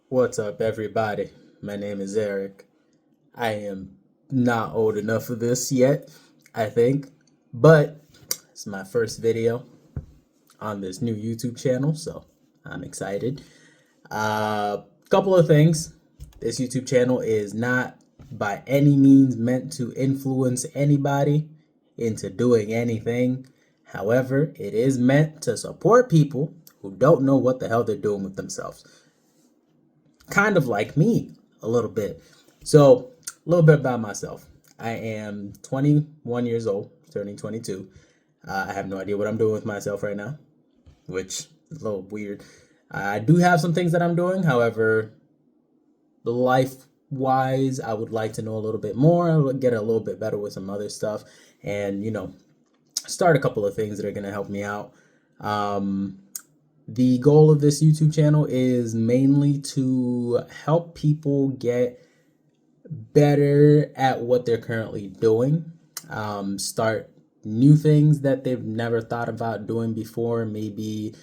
What's up, everybody? My name is Eric. I am not old enough for this yet, I think, but it's my first video on this new YouTube channel, so I'm excited. Couple of things. This YouTube channel is not by any means meant to influence anybody into doing anything. However, it is meant to support people who don't know what the hell they're doing with themselves. Kind of like me a little bit. So, a little bit about myself. I am 21 years old, turning 22. I have no idea what I'm doing with myself right now, which is a little weird. I do have some things that I'm doing. However, life wise, I would like to know a little bit more, get a little bit better with some other stuff, and, start a couple of things that are going to help me out. The goal of this YouTube channel is mainly to help people get better at what they're currently doing, start new things that they've never thought about doing before. Maybe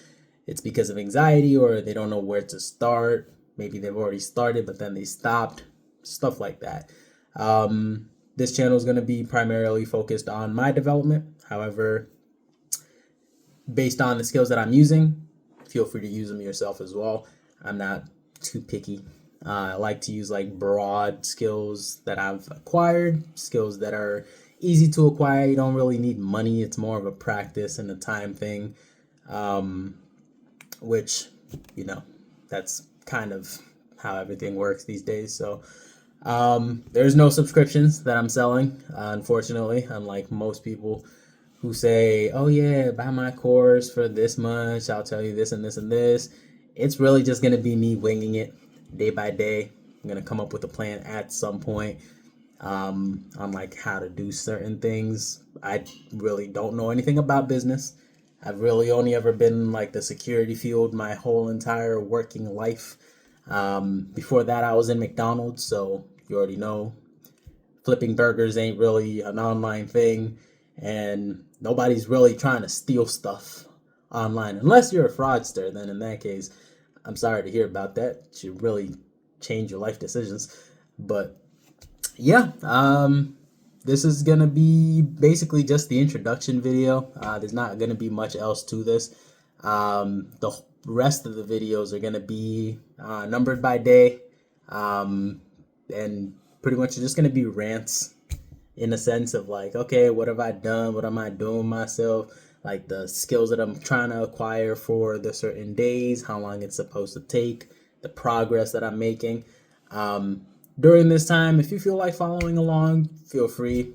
it's because of anxiety or they don't know where to start. Maybe they've already started, but then they stopped, stuff like that. This channel is going to be primarily focused on my development. However, based on the skills that I'm using, feel free to use them yourself as well. I'm not too picky. I like to use like broad skills that I've acquired, skills that are easy to acquire. You don't really need money. It's more of a practice and a time thing, which, you know, that's kind of how everything works these days. So there's no subscriptions that I'm selling, unfortunately, unlike most people who say, oh yeah, buy my course for this much, I'll tell you this and this and this. It's really just going to be me winging it day by day. I'm going to come up with a plan at some point, on like how to do certain things. I really don't know anything about business. I've really only ever been in like the security field my whole entire working life. Before that, I was in McDonald's, so you already know flipping burgers ain't really an online thing, and nobody's really trying to steal stuff online unless you're a fraudster. Then in that case, I'm sorry to hear about that. It should really change your life decisions. But yeah, this is gonna be basically just the introduction video. There's not gonna be much else to this. The rest of the videos are gonna be numbered by day, and pretty much just gonna be rants in a sense of like, okay, what have I done? What am I doing myself? Like the skills that I'm trying to acquire for the certain days, how long it's supposed to take, the progress that I'm making. During this time, if you feel like following along, feel free.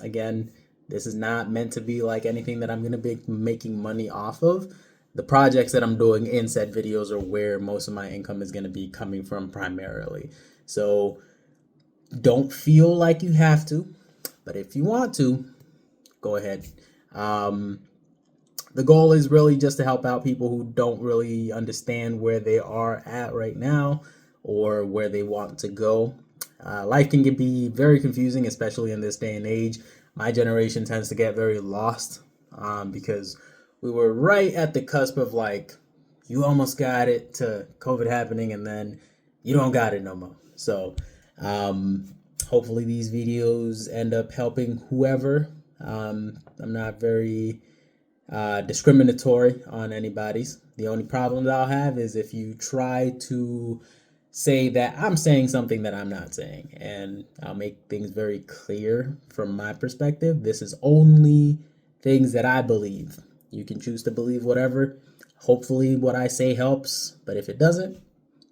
Again, this is not meant to be like anything that I'm going to be making money off of. The projects that I'm doing in said videos are where most of my income is going to be coming from primarily. So don't feel like you have to, but if you want to, go ahead. Um, the goal is really just to help out people who don't really understand where they are at right now or where they want to go. Life can be very confusing, especially in this day and age. My generation tends to get very lost, because we were right at the cusp of like, you almost got it to COVID happening, and then you don't got it no more. So um, hopefully these videos end up helping whoever. I'm not very discriminatory on anybody's. The only problem that I'll have is if you try to say that I'm saying something that I'm not saying, and I'll make things very clear from my perspective. This is only things that I believe. You can choose to believe whatever. Hopefully, what I say helps, but if it doesn't,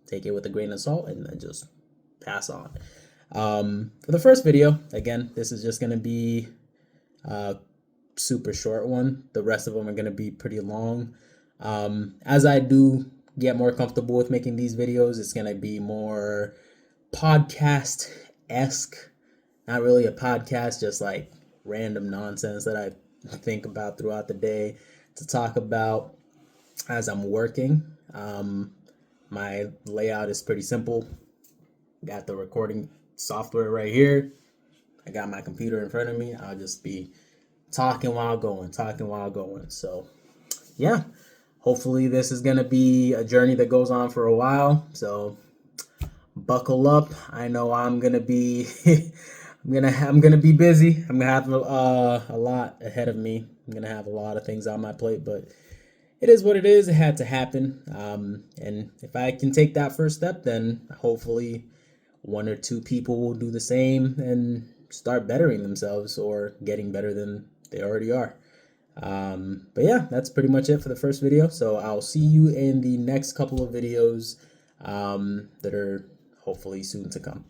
take it with a grain of salt and then just pass on. For the first video, again, this is just going to be a super short one. The rest of them are going to be pretty long. As I do get more comfortable with making these videos, it's going to be more podcast-esque. Not really a podcast, just like random nonsense that I think about throughout the day to talk about as I'm working. My layout is pretty simple. Got the recording software right here. I got my computer in front of me. I'll just be talking while going. So, yeah. hopefully this is going to be a journey that goes on for a while. So buckle up. I know I'm going to be I'm gonna be busy. I'm gonna have a lot ahead of me. I'm gonna have a lot of things on my plate, but it is what it is. It had to happen. And if I can take that first step, then hopefully one or two people will do the same and start bettering themselves or getting better than they already are. But yeah, that's pretty much it for the first video. So I'll see you in the next couple of videos that are hopefully soon to come.